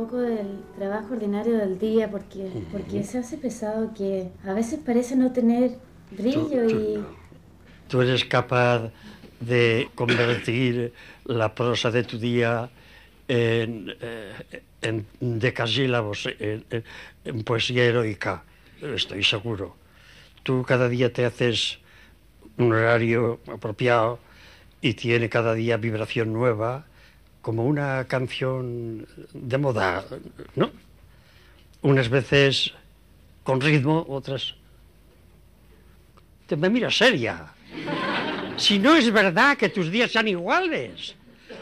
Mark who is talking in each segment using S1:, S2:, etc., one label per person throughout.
S1: poco del trabajo ordinario del día, porque se hace pesado que a veces parece no tener brillo y...
S2: Tú eres capaz de convertir la prosa de tu día en decasílabos, en poesía heroica, estoy seguro. Tú cada día te haces un horario apropiado y tiene cada día vibración nueva, como una canción de moda, ¿no? Unas veces con ritmo, otras... Te me miras seria. Si no es verdad que tus días sean iguales.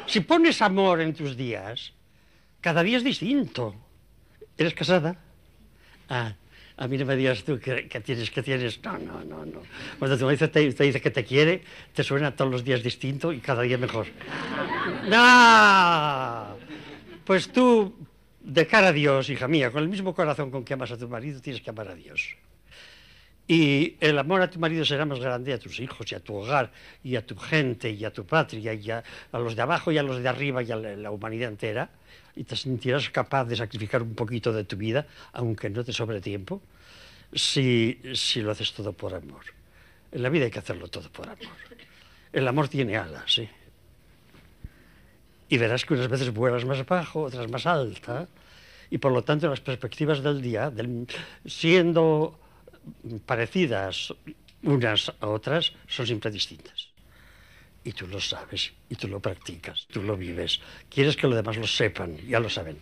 S2: Si pones amor en tus días, cada día es distinto. ¿Eres casada? Ah, a mí no me digas tú que tienes... No. Cuando tu marido te dice que te quiere, te suena todos los días distinto y cada día mejor. ¡No! Pues tú, de cara a Dios, hija mía, con el mismo corazón con que amas a tu marido, tienes que amar a Dios. Y el amor a tu marido será más grande a tus hijos y a tu hogar y a tu gente y a tu patria y a los de abajo y a los de arriba y a la humanidad entera, y te sentirás capaz de sacrificar un poquito de tu vida, aunque no te sobre tiempo, si lo haces todo por amor. En la vida hay que hacerlo todo por amor. El amor tiene alas, ¿sí? Y verás que unas veces vuelas más bajo, otras más alta, y por lo tanto las perspectivas del día, siendo parecidas unas a otras, son siempre distintas. Y tú lo sabes, y tú lo practicas, tú lo vives. Quieres que los demás lo sepan, ya lo saben.